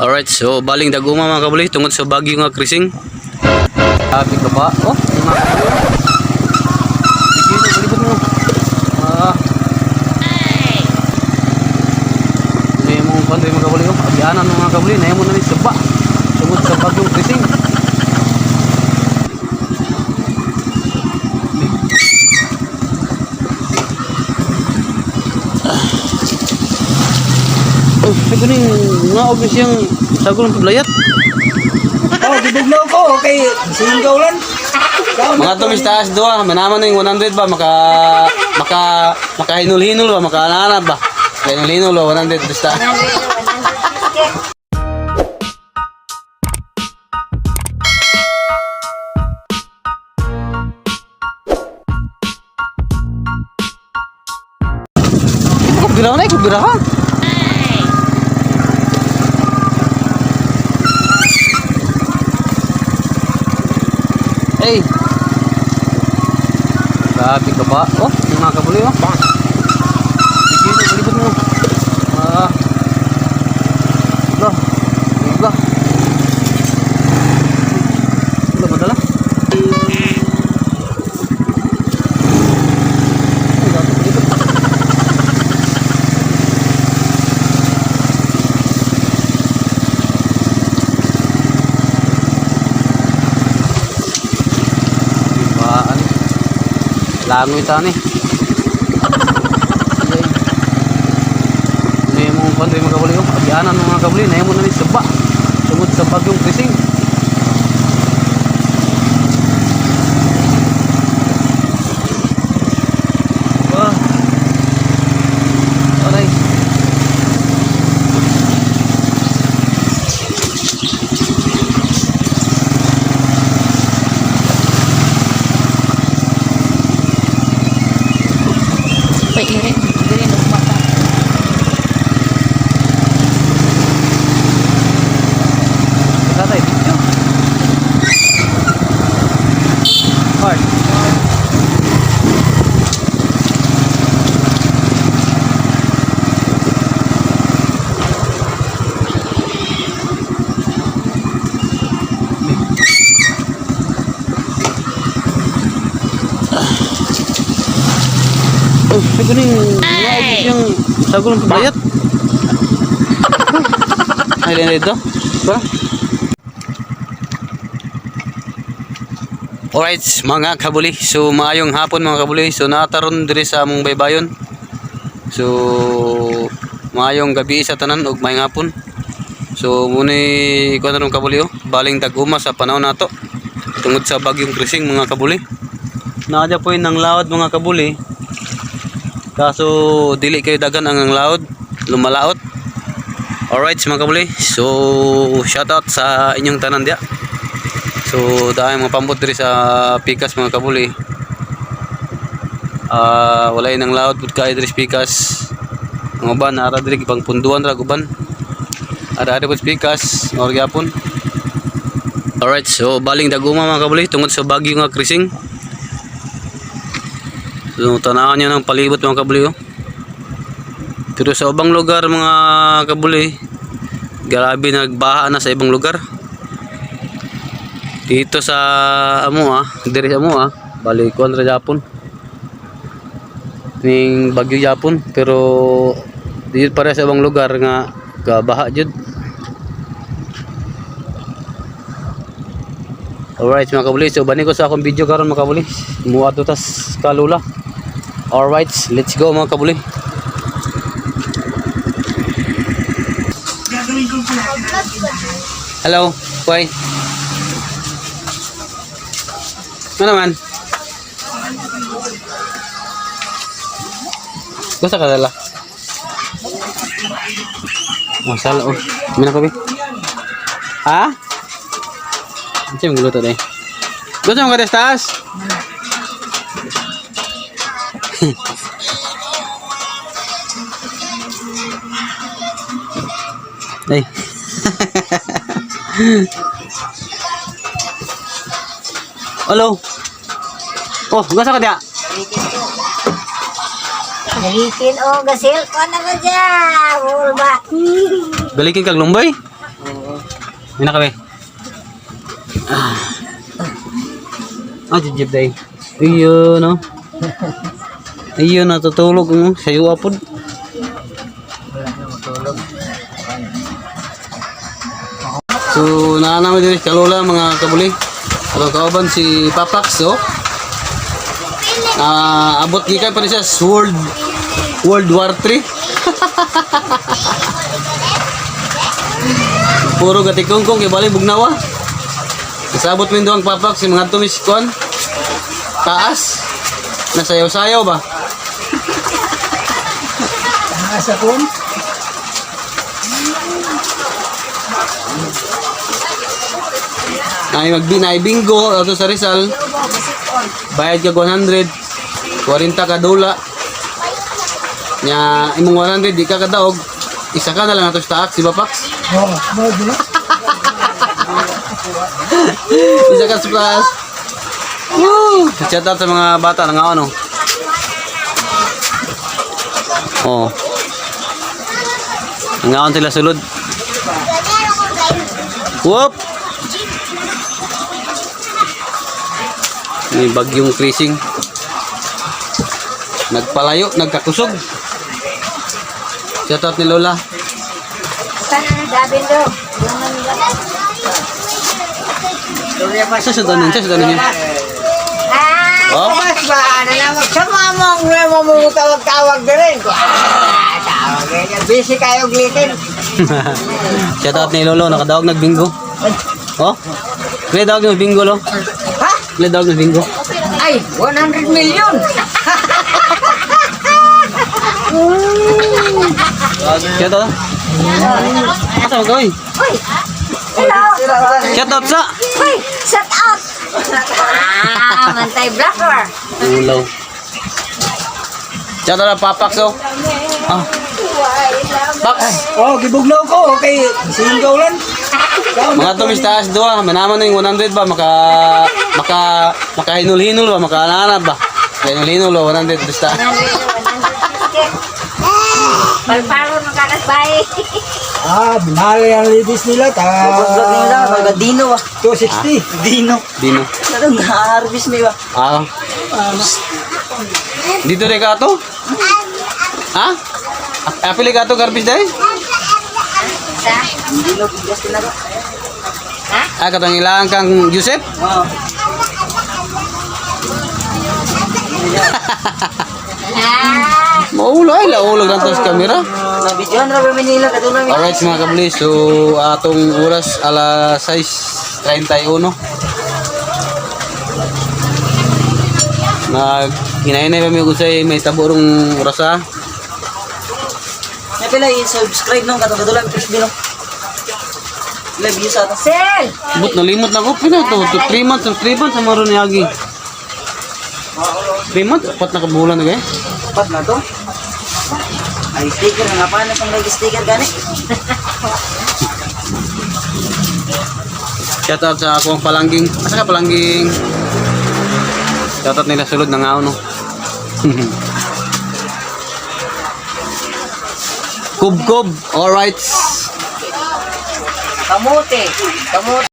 Alright, so baling daguma mga kabuli tungod sa bagyo nga krising. Abi ka ba? Oh, mga sige, balibot mo. Hindi mong panday mga kabuli. Abianan mga kabuli, na mo na ni saba tungod sa bagyong krising. Oh, ito ning nga obvious yung sagol ng paglayat. Oh, dibugnaw ko. Okay, sinong kaulan? Mga tumistaas doa, manaman ng 100 ba makahinul-hinul ba, makaananap ba? Hinul-hinul ba 100 basta. Kubira na, kubira ha. Hey. Grabe ka ba? Oh, mga kabuli oh. Sige, balibot mo. Lah. Iba. Iba madala. Langoy ta ni. Ni mong panday mga kabuli. Abianan mga kabuli, na mo na ni saba tungod sa bagyong krising. Aray. Oh, ito ning nga obvious yung sagol ng paglayat. Ay, dito. Tara. Alright, mga kabuli. So, maayong hapon mga kabuli. So, nataron diri sa among baybayon. So, maayong gabi sa tanan ug maayong hapon. So, muni ko na ron kabuli baling daguma sa panahon nato. Tungod sa bagyong krising mga kabuli. Naadya po yung nang laod mga kabuli. Kaso dili kayo dagan ang laod, lumalaot. Alright mga kabuli. So, shoutout sa inyong tanan dia. So, dahil mga pambot diri sa pikas mga kabuli. Walay nang laod pud kay diri sa pikas. Ang uban ara diri ibang punduan ra guban. Ada pud pikas, or gyapon. Alright, so baling daguma mga kabuli tungod sa bagyo nga krising. So, tanawan nyo ng palibot mga kabuli Pero sa ibang lugar mga kabuli, grabe nagbaha na sa ibang lugar. Dito sa diri sa bali kontra Japon. Ning bagyo Japon, pero dito pare sa ibang lugar nga gabaha jud. Alright mga kabuli, so bani ko sa akong video karon mga kabuli. Muadto tas kalula. Alright, let's go mga kabuli. Hello, boy. Ano naman? Gusto ka dala? Masala oh. Mina ko bi. Ha? Ano yung gulo to deh? Gusto mo ka destas? Ay. Hello. Oh, gusto ka dia? Galikin o gasil ko na ba dyan? Ulba. Galikin kag lumbay? May na kami. Jijib day. Ayun, no? Ayun, natutulog mo. Sayo apod. Wala na matulog. So, naanaman din kalula mga kabuli. Ang kauban si Papax, so. Abot gikan pa rin siya sa World War 3. Puro gatikongkong kay bali bugnawa. Nasabot mo yung Papax si mga tumis kon. Taas. Nasayaw-sayaw ba? Nasa kun. Bingo ato sa Rizal. Bayad ka 100, 40 ka dola. Nya imong 100 di ka kadaog. Isa ka na lang ato sa taak si Papax. Oh, bago. Isa ka sa taas. Woo! Shout out sa mga bata nga ano. Oh. Ngaon sila sulod. Whoop! May bagyong krising. Nagpalayo, nagkakusog. Shout out ni Lola. Sa sudanin niya. Oh, Mas ba? Ano na magsama mo? Mamutawag-tawag na rin. Tawag ganyan. Busy kayo glitin. shout out ni Lolo, nakadaog nagbingo. Oh? Kaya daog ng bingo lo. Ha? Kaya daog ng bingo. Ay, 100 million. Shout out. Asa mo gawin? Hello! Shout out sa. Uy! Shut up! Mantay blocker! Ulaw. Shout out Papax oh. Ah. Pax. Oh, gibugnaw ko. Okay, singaw lang. Mga tumistaas doa, manaman na yung 100 ba makahinul-hinul ba, makaananap ba. Hinul-hinul ba 100 basta. Palparo ng kakasbay! Binali ang ladies nila. Vlog nila, baga Dino ah. 260. Dino. Dino. Anong na-harvest mo ba? Ah. Dito rin ka to? Ha? Apili ka to garbage dahil? Sa? Dino, bigas din ako. Katang ilangan kang Joseph? Oo. Maulo ay laulog lang to sa camera. Nabidyohan na ba Manila, katulad mo. Alright mga kabli, so atong oras alas 6:31. Hinahinay pa may usay may taburong orasa. Kaya pala i-subscribe nung katulad mo, please Dino. Live views ato. Sel! But nalimot na ko pina to 3 months ang maron ni Agi. 3 months, 4 na kabulan na kaya. Pat na to. Ay, sticker na nga pa na itong nag-sticker gani. Shout out sa akong palangging. Asa ka palangging? Shout out nila sulod ng no. Kub. Alright. Kamote. Kamote.